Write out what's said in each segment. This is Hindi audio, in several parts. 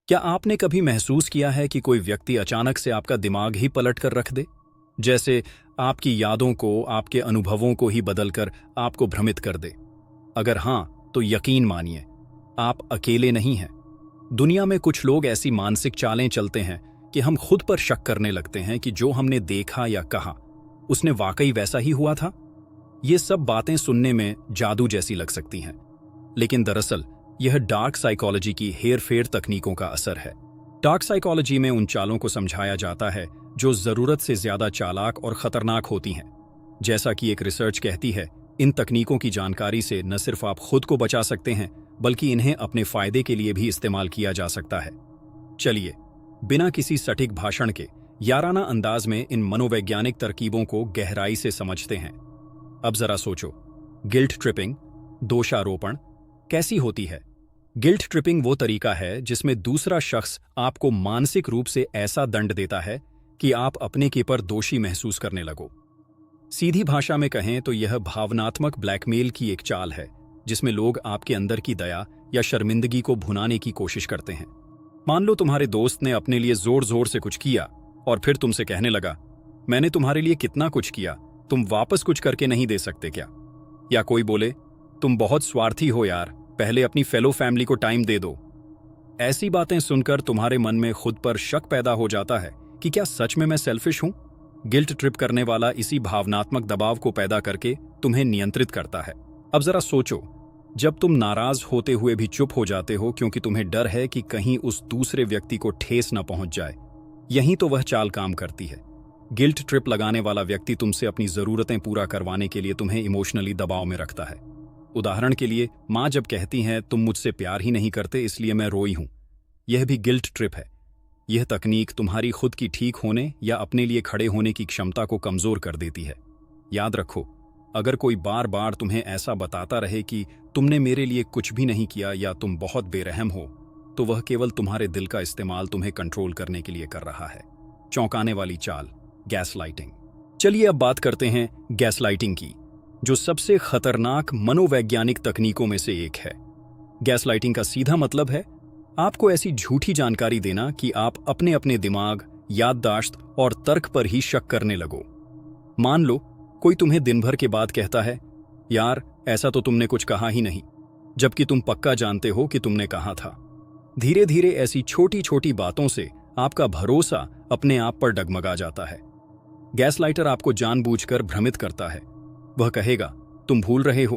क्या आपने कभी महसूस किया है कि कोई व्यक्ति अचानक से आपका दिमाग ही पलट कर रख दे? जैसे आपकी यादों को, आपके अनुभवों को ही बदलकर आपको भ्रमित कर दे। अगर हाँ, तो यकीन मानिए, आप अकेले नहीं हैं। दुनिया में कुछ लोग ऐसी मानसिक चालें चलते हैं कि हम खुद पर शक करने लगते हैं कि जो हमने देखा या कहा, उसने वाकई वैसा ही हुआ था। ये सब बातें सुनने में जादू जैसी लग सकती हैं, लेकिन दरअसल यह डार्क साइकोलॉजी की हेरफेर तकनीकों का असर है। डार्क साइकोलॉजी में उन चालों को समझाया जाता है जो जरूरत से ज्यादा चालाक और खतरनाक होती हैं। जैसा कि एक रिसर्च कहती है, इन तकनीकों की जानकारी से न सिर्फ आप खुद को बचा सकते हैं, बल्कि इन्हें अपने फायदे के लिए भी इस्तेमाल किया जा सकता है। चलिए, बिना किसी सटीक भाषण के याराना अंदाज में इन मनोवैज्ञानिक तरकीबों को गहराई से समझते हैं। अब जरा सोचो, गिल्ट ट्रिपिंग, दोषारोपण कैसी होती है? गिल्ट ट्रिपिंग वो तरीका है जिसमें दूसरा शख्स आपको मानसिक रूप से ऐसा दंड देता है कि आप अपने के पर दोषी महसूस करने लगो। सीधी भाषा में कहें तो यह भावनात्मक ब्लैकमेल की एक चाल है, जिसमें लोग आपके अंदर की दया या शर्मिंदगी को भुनाने की कोशिश करते हैं। मान लो तुम्हारे दोस्त ने अपने लिए जोर जोर से कुछ किया और फिर तुमसे कहने लगा, मैंने तुम्हारे लिए कितना कुछ किया, तुम वापस कुछ करके नहीं दे सकते क्या? या कोई बोले, तुम बहुत स्वार्थी हो यार, पहले अपनी फेलो फैमिली को टाइम दे दो। ऐसी बातें सुनकर तुम्हारे मन में खुद पर शक पैदा हो जाता है कि क्या सच में मैं सेल्फिश हूं? गिल्ट ट्रिप करने वाला इसी भावनात्मक दबाव को पैदा करके तुम्हें नियंत्रित करता है। अब जरा सोचो, जब तुम नाराज होते हुए भी चुप हो जाते हो क्योंकि तुम्हें डर है कि कहीं उस दूसरे व्यक्ति को ठेस न पहुंच जाए, यहीं तो वह चाल काम करती है। गिल्ट ट्रिप लगाने वाला व्यक्ति तुमसे अपनी जरूरतें पूरा करवाने के लिए तुम्हें इमोशनली दबाव में रखता है। उदाहरण के लिए, माँ जब कहती हैं, तुम मुझसे प्यार ही नहीं करते इसलिए मैं रोई हूं, यह भी गिल्ट ट्रिप है। यह तकनीक तुम्हारी खुद की ठीक होने या अपने लिए खड़े होने की क्षमता को कमजोर कर देती है। याद रखो, अगर कोई बार बार तुम्हें ऐसा बताता रहे कि तुमने मेरे लिए कुछ भी नहीं किया या तुम बहुत बेरहम हो, तो वह केवल तुम्हारे दिल का इस्तेमाल तुम्हें कंट्रोल करने के लिए कर रहा है। चौंकाने वाली चाल, गैसलाइटिंग। चलिए अब बात करते हैं गैसलाइटिंग की, जो सबसे खतरनाक मनोवैज्ञानिक तकनीकों में से एक है। गैसलाइटिंग का सीधा मतलब है आपको ऐसी झूठी जानकारी देना कि आप अपने अपने दिमाग, याददाश्त और तर्क पर ही शक करने लगो। मान लो कोई तुम्हें दिन भर के बाद कहता है, यार ऐसा तो तुमने कुछ कहा ही नहीं, जबकि तुम पक्का जानते हो कि तुमने कहा था। धीरे धीरे ऐसी छोटी छोटी बातों से आपका भरोसा अपने आप पर डगमगा जाता है। गैसलाइटर आपको जानबूझकर भ्रमित करता है। वह कहेगा, तुम भूल रहे हो,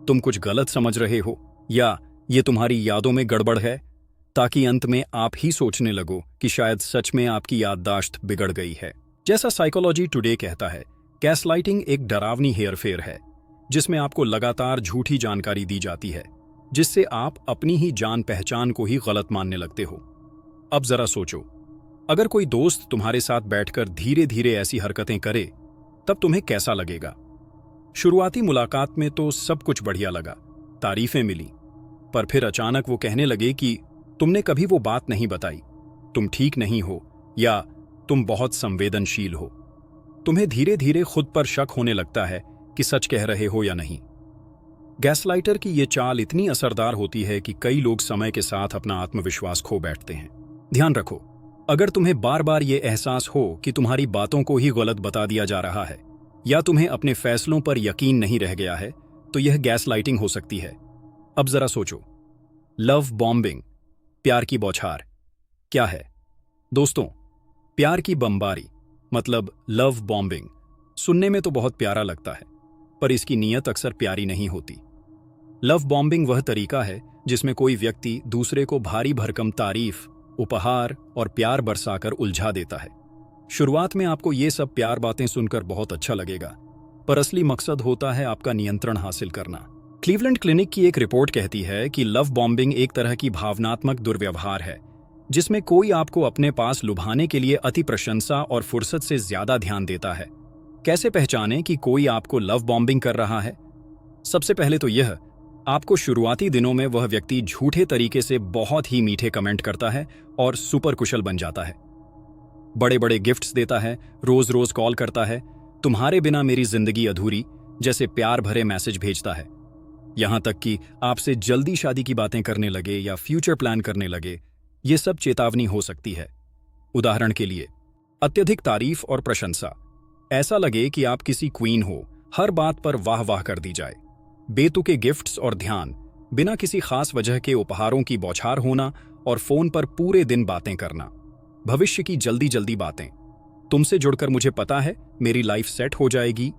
तुम कुछ गलत समझ रहे हो, या ये तुम्हारी यादों में गड़बड़ है, ताकि अंत में आप ही सोचने लगो कि शायद सच में आपकी याददाश्त बिगड़ गई है। जैसा साइकोलॉजी टुडे कहता है, गैसलाइटिंग एक डरावनी हेरफेर है जिसमें आपको लगातार झूठी जानकारी दी जाती है, जिससे आप अपनी ही जान पहचान को ही गलत मानने लगते हो। अब जरा सोचो, अगर कोई दोस्त तुम्हारे साथ बैठकर धीरे धीरे ऐसी हरकतें करे, तब तुम्हें कैसा लगेगा? शुरुआती मुलाकात में तो सब कुछ बढ़िया लगा, तारीफें मिली, पर फिर अचानक वो कहने लगे कि तुमने कभी वो बात नहीं बताई, तुम ठीक नहीं हो, या तुम बहुत संवेदनशील हो। तुम्हें धीरे धीरे खुद पर शक होने लगता है कि सच कह रहे हो या नहीं। गैसलाइटर की ये चाल इतनी असरदार होती है कि कई लोग समय के साथ अपना आत्मविश्वास खो बैठते हैं। ध्यान रखो, अगर तुम्हें बार बार ये एहसास हो कि तुम्हारी बातों को ही गलत बता दिया जा रहा है, या तुम्हें अपने फैसलों पर यकीन नहीं रह गया है, तो यह गैसलाइटिंग हो सकती है। अब जरा सोचो, लव बॉम्बिंग, प्यार की बौछार क्या है? दोस्तों, प्यार की बमबारी मतलब लव बॉम्बिंग सुनने में तो बहुत प्यारा लगता है, पर इसकी नीयत अक्सर प्यारी नहीं होती। लव बॉम्बिंग वह तरीका है जिसमें कोई व्यक्ति दूसरे को भारी भरकम तारीफ, उपहार और प्यार बरसाकर उलझा देता है। शुरुआत में आपको ये सब प्यार बातें सुनकर बहुत अच्छा लगेगा, पर असली मकसद होता है आपका नियंत्रण हासिल करना। क्लीवलैंड क्लिनिक की एक रिपोर्ट कहती है कि लव बॉम्बिंग एक तरह की भावनात्मक दुर्व्यवहार है, जिसमें कोई आपको अपने पास लुभाने के लिए अति प्रशंसा और फुर्सत से ज्यादा ध्यान देता है। कैसे पहचानें कि कोई आपको लव बॉम्बिंग कर रहा है? सबसे पहले तो यह, आपको शुरुआती दिनों में वह व्यक्ति झूठे तरीके से बहुत ही मीठे कमेंट करता है और सुपर कुशल बन जाता है। बड़े बड़े गिफ्ट्स देता है, रोज रोज कॉल करता है, तुम्हारे बिना मेरी जिंदगी अधूरी जैसे प्यार भरे मैसेज भेजता है। यहां तक कि आपसे जल्दी शादी की बातें करने लगे या फ्यूचर प्लान करने लगे, ये सब चेतावनी हो सकती है। उदाहरण के लिए, अत्यधिक तारीफ और प्रशंसा। ऐसा लगे कि आप किसी क्वीन हो, हर बात पर वाह वाह कर दी जाए। बेतुके गिफ्ट्स और ध्यान, बिना किसी खास वजह के उपहारों की बौछार होना और फोन पर पूरे दिन बातें करना। भविष्य की जल्दी जल्दी बातें, तुमसे जुड़कर मुझे पता है मेरी लाइफ सेट हो जाएगी,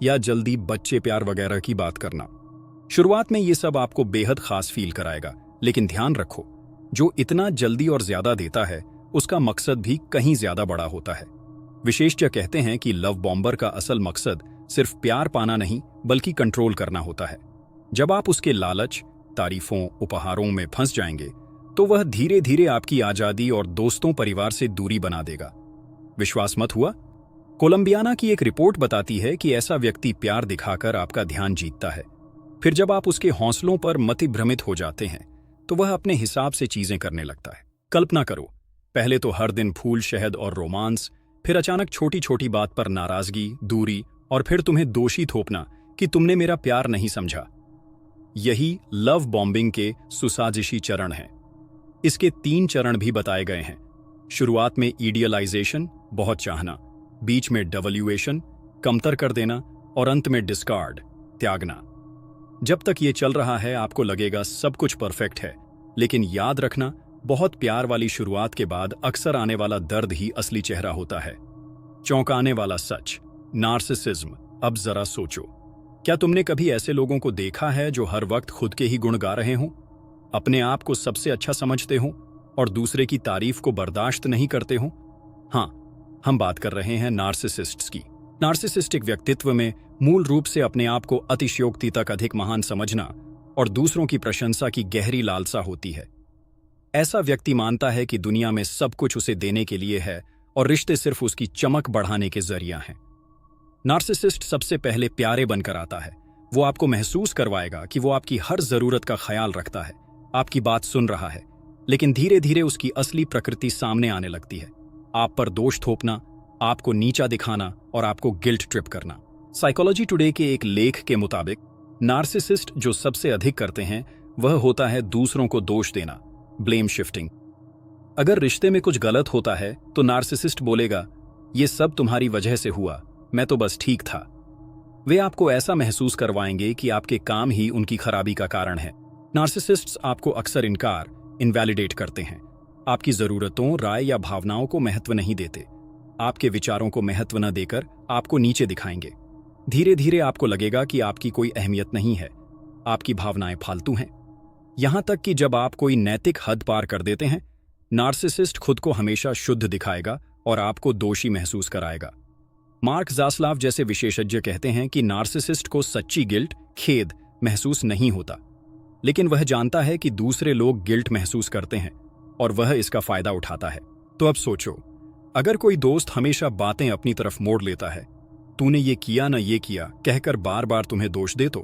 या जल्दी बच्चे प्यार वगैरह की बात करना। शुरुआत में ये सब आपको बेहद खास फील कराएगा, लेकिन ध्यान रखो, जो इतना जल्दी और ज्यादा देता है उसका मकसद भी कहीं ज्यादा बड़ा होता है। विशेषज्ञ कहते हैं कि लव बॉम्बर का असल मकसद सिर्फ प्यार पाना नहीं बल्कि कंट्रोल करना होता है। जब आप उसके लालच, तारीफों, उपहारों में फंस जाएंगे तो वह धीरे धीरे आपकी आजादी और दोस्तों परिवार से दूरी बना देगा। विश्वास मत हुआ? कोलंबियाना की एक रिपोर्ट बताती है कि ऐसा व्यक्ति प्यार दिखाकर आपका ध्यान जीतता है, फिर जब आप उसके हौसलों पर मतिभ्रमित हो जाते हैं तो वह अपने हिसाब से चीजें करने लगता है। कल्पना करो, पहले तो हर दिन फूल, शहद और रोमांस, फिर अचानक छोटी छोटी बात पर नाराजगी, दूरी, और फिर तुम्हें दोषी थोपना कि तुमने मेरा प्यार नहीं समझा। यही लव बॉम्बिंग के सुसाजिशी चरण हैं। इसके 3 चरण भी बताए गए हैं। शुरुआत में इडियलाइजेशन, बहुत चाहना, बीच में डवल्यूएशन, कमतर कर देना, और अंत में डिस्कार्ड, त्यागना। जब तक ये चल रहा है आपको लगेगा सब कुछ परफेक्ट है, लेकिन याद रखना, बहुत प्यार वाली शुरुआत के बाद अक्सर आने वाला दर्द ही असली चेहरा होता है। चौंकाने वाला सच, नार्सिसिज्म। अब जरा सोचो, क्या तुमने कभी ऐसे लोगों को देखा है जो हर वक्त खुद के ही गुण गा रहे हों, अपने आप को सबसे अच्छा समझते हों और दूसरे की तारीफ को बर्दाश्त नहीं करते हों? हाँ, हम बात कर रहे हैं नार्सिसिस्ट्स की। नार्सिसिस्टिक व्यक्तित्व में मूल रूप से अपने आप को अतिशयोक्ति तक अधिक महान समझना और दूसरों की प्रशंसा की गहरी लालसा होती है। ऐसा व्यक्ति मानता है कि दुनिया में सब कुछ उसे देने के लिए है और रिश्ते सिर्फ उसकी चमक बढ़ाने के जरिया हैं। नार्सिसिस्ट सबसे पहले प्यारे बनकर आता है। वो आपको महसूस करवाएगा कि वो आपकी हर जरूरत का ख्याल रखता है, आपकी बात सुन रहा है, लेकिन धीरे धीरे उसकी असली प्रकृति सामने आने लगती है। आप पर दोष थोपना, आपको नीचा दिखाना और आपको गिल्ट ट्रिप करना। साइकोलॉजी टुडे के एक लेख के मुताबिक नार्सिसिस्ट जो सबसे अधिक करते हैं वह होता है दूसरों को दोष देना, ब्लेम शिफ्टिंग। अगर रिश्ते में कुछ गलत होता है तो नार्सिसिस्ट बोलेगा, ये सब तुम्हारी वजह से हुआ, मैं तो बस ठीक था। वे आपको ऐसा महसूस करवाएंगे कि आपके काम ही उनकी खराबी का कारण है। नार्सिसिस्ट्स आपको अक्सर इनकार, इनवैलिडेट करते हैं। आपकी जरूरतों, राय या भावनाओं को महत्व नहीं देते। आपके विचारों को महत्व न देकर आपको नीचे दिखाएंगे। धीरे धीरे आपको लगेगा कि आपकी कोई अहमियत नहीं है, आपकी भावनाएं फालतू हैं। यहां तक कि जब आप कोई नैतिक हद पार कर देते हैं, नार्सिसिस्ट खुद को हमेशा शुद्ध दिखाएगा और आपको दोषी महसूस कराएगा। मार्क जास्लाव जैसे विशेषज्ञ कहते हैं कि नार्सिसिस्ट को सच्ची गिल्ट, खेद महसूस नहीं होता, लेकिन वह जानता है कि दूसरे लोग गिल्ट महसूस करते हैं और वह इसका फायदा उठाता है। तो अब सोचो, अगर कोई दोस्त हमेशा बातें अपनी तरफ मोड़ लेता है, तूने ये किया ना ये किया कहकर बार बार तुम्हें दोष दे, तो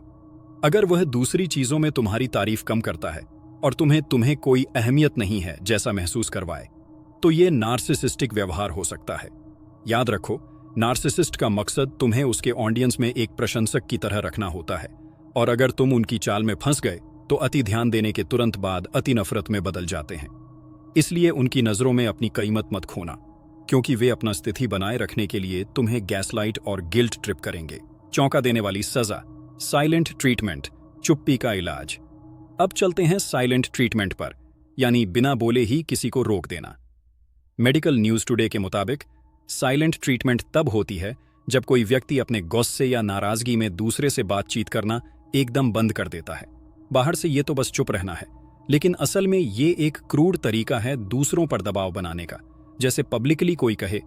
अगर वह दूसरी चीजों में तुम्हारी तारीफ कम करता है और तुम्हें कोई अहमियत नहीं है जैसा महसूस करवाए, तो ये नार्सिसिस्टिक व्यवहार हो सकता है। याद रखो, नार्सिसिस्ट का मकसद तुम्हें उसके ऑडियंस में एक प्रशंसक की तरह रखना होता है, और अगर तुम उनकी चाल में फंस गए तो अति ध्यान देने के तुरंत बाद अति नफरत में बदल जाते हैं। इसलिए उनकी नजरों में अपनी कीमत मत खोना, क्योंकि वे अपना स्थिति बनाए रखने के लिए तुम्हें गैसलाइट और गिल्ट ट्रिप करेंगे। चौंका देने वाली सजा, साइलेंट ट्रीटमेंट, चुप्पी का इलाज। अब चलते हैं साइलेंट ट्रीटमेंट पर, यानी बिना बोले ही किसी को रोक देना। मेडिकल न्यूज टुडे के मुताबिक साइलेंट ट्रीटमेंट तब होती है जब कोई व्यक्ति अपने गुस्से या नाराजगी में दूसरे से बातचीत करना एकदम बंद कर देता है। बाहर से ये तो बस चुप रहना है, लेकिन असल में ये एक क्रूर तरीका है दूसरों पर दबाव बनाने का। जैसे पब्लिकली कोई कहे,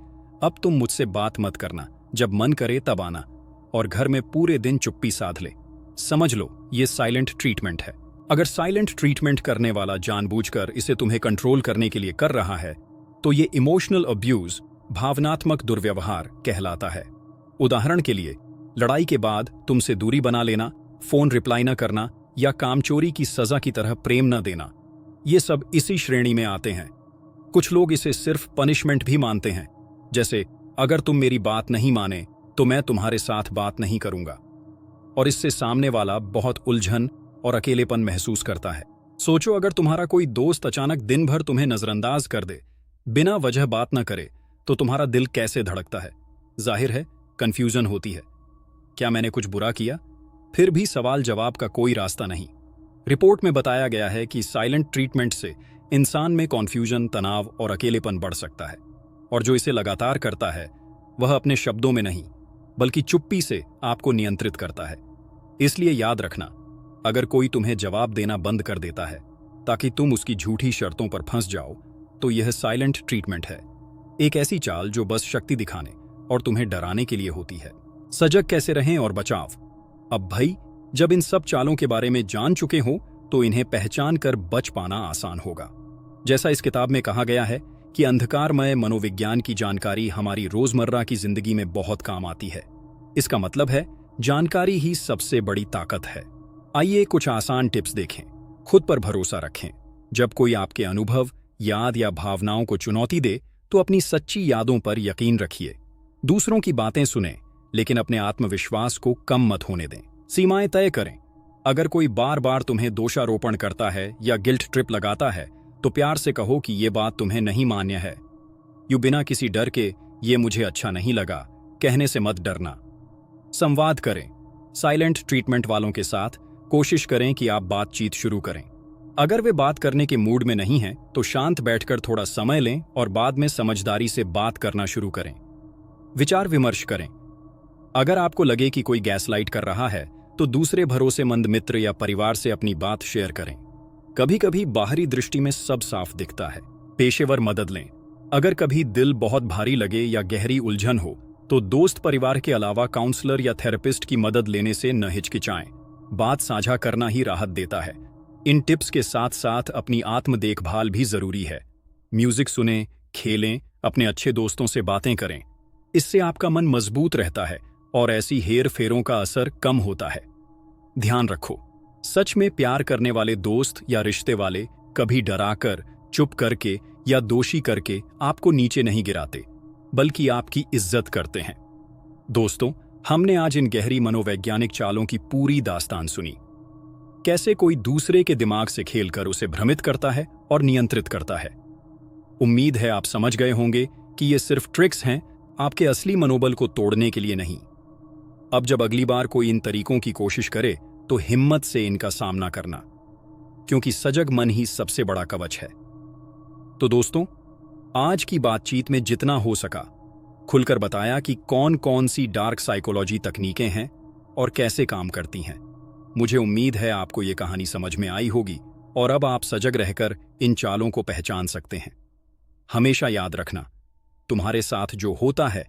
अब तुम मुझसे बात मत करना, जब मन करे तब आना, और घर में पूरे दिन चुप्पी साध ले। समझ लो, ये साइलेंट ट्रीटमेंट है। अगर साइलेंट ट्रीटमेंट करने वाला जानबूझकर इसे तुम्हें कंट्रोल करने के लिए कर रहा है, तो ये इमोशनल अब्यूज, भावनात्मक दुर्व्यवहार कहलाता है। उदाहरण के लिए, लड़ाई के बाद तुमसे दूरी बना लेना, फोन रिप्लाई न करना या कामचोरी की सजा की तरह प्रेम न देना, ये सब इसी श्रेणी में आते हैं। कुछ लोग इसे सिर्फ पनिशमेंट भी मानते हैं, जैसे अगर तुम मेरी बात नहीं माने तो मैं तुम्हारे साथ बात नहीं करूंगा, और इससे सामने वाला बहुत उलझन और अकेलेपन महसूस करता है। सोचो, अगर तुम्हारा कोई दोस्त अचानक दिन भर तुम्हें नजरअंदाज कर दे, बिना वजह बात न करे, तो तुम्हारा दिल कैसे धड़कता है? जाहिर है, कंफ्यूजन होती है। क्या मैंने कुछ बुरा किया? फिर भी सवाल जवाब का कोई रास्ता नहीं। रिपोर्ट में बताया गया है कि साइलेंट ट्रीटमेंट से इंसान में कॉन्फ्यूजन, तनाव और अकेलेपन बढ़ सकता है, और जो इसे लगातार करता है वह अपने शब्दों में नहीं बल्कि चुप्पी से आपको नियंत्रित करता है। इसलिए याद रखना, अगर कोई तुम्हें जवाब देना बंद कर देता है ताकि तुम उसकी झूठी शर्तों पर फंस जाओ, तो यह साइलेंट ट्रीटमेंट है, एक ऐसी चाल जो बस शक्ति दिखाने और तुम्हें डराने के लिए होती है। सजग कैसे रहें और बचाव? अब भाई, जब इन सब चालों के बारे में जान चुके हो तो इन्हें पहचान कर बच पाना आसान होगा। जैसा इस किताब में कहा गया है कि अंधकारमय मनोविज्ञान की जानकारी हमारी रोजमर्रा की जिंदगी में बहुत काम आती है। इसका मतलब है, जानकारी ही सबसे बड़ी ताकत है। आइए कुछ आसान टिप्स देखें। खुद पर भरोसा रखें। जब कोई आपके अनुभव, याद या भावनाओं को चुनौती दे तो अपनी सच्ची यादों पर यकीन रखिए। दूसरों की बातें सुनें, लेकिन अपने आत्मविश्वास को कम मत होने दें। सीमाएं तय करें। अगर कोई बार बार तुम्हें दोषारोपण करता है या गिल्ट ट्रिप लगाता है तो प्यार से कहो कि ये बात तुम्हें नहीं मान्य है। यूं बिना किसी डर के ये मुझे अच्छा नहीं लगा कहने से मत डरना। संवाद करें। साइलेंट ट्रीटमेंट वालों के साथ कोशिश करें कि आप बातचीत शुरू करें। अगर वे बात करने के मूड में नहीं हैं तो शांत बैठकर थोड़ा समय लें और बाद में समझदारी से बात करना शुरू करें। विचार विमर्श करें। अगर आपको लगे कि कोई गैसलाइट कर रहा है तो दूसरे भरोसेमंद मित्र या परिवार से अपनी बात शेयर करें। कभी कभी बाहरी दृष्टि में सब साफ दिखता है। पेशेवर मदद लें। अगर कभी दिल बहुत भारी लगे या गहरी उलझन हो तो दोस्त, परिवार के अलावा काउंसलर या थेरेपिस्ट की मदद लेने से न हिचकिचाएं। बात साझा करना ही राहत देता है। इन टिप्स के साथ साथ अपनी आत्म देखभाल भी जरूरी है। म्यूजिक सुनें, खेलें, अपने अच्छे दोस्तों से बातें करें। इससे आपका मन मजबूत रहता है और ऐसी हेर फेरों का असर कम होता है। ध्यान रखो, सच में प्यार करने वाले दोस्त या रिश्ते वाले कभी डराकर, चुप करके या दोषी करके आपको नीचे नहीं गिराते, बल्कि आपकी इज्जत करते हैं। दोस्तों, हमने आज इन गहरी मनोवैज्ञानिक चालों की पूरी दास्तान सुनी। कैसे कोई दूसरे के दिमाग से खेलकर उसे भ्रमित करता है और नियंत्रित करता है। उम्मीद है आप समझ गए होंगे कि ये सिर्फ ट्रिक्स हैं, आपके असली मनोबल को तोड़ने के लिए नहीं। अब जब अगली बार कोई इन तरीकों की कोशिश करे तो हिम्मत से इनका सामना करना, क्योंकि सजग मन ही सबसे बड़ा कवच है। तो दोस्तों, आज की बातचीत में जितना हो सका खुलकर बताया कि कौन कौन सी डार्क साइकोलॉजी तकनीकें हैं और कैसे काम करती हैं। मुझे उम्मीद है आपको ये कहानी समझ में आई होगी और अब आप सजग रहकर इन चालों को पहचान सकते हैं। हमेशा याद रखना, तुम्हारे साथ जो होता है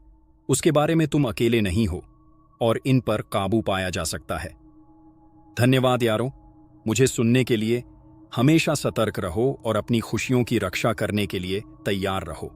उसके बारे में तुम अकेले नहीं हो और इन पर काबू पाया जा सकता है। धन्यवाद यारों, मुझे सुनने के लिए। हमेशा सतर्क रहो और अपनी खुशियों की रक्षा करने के लिए तैयार रहो।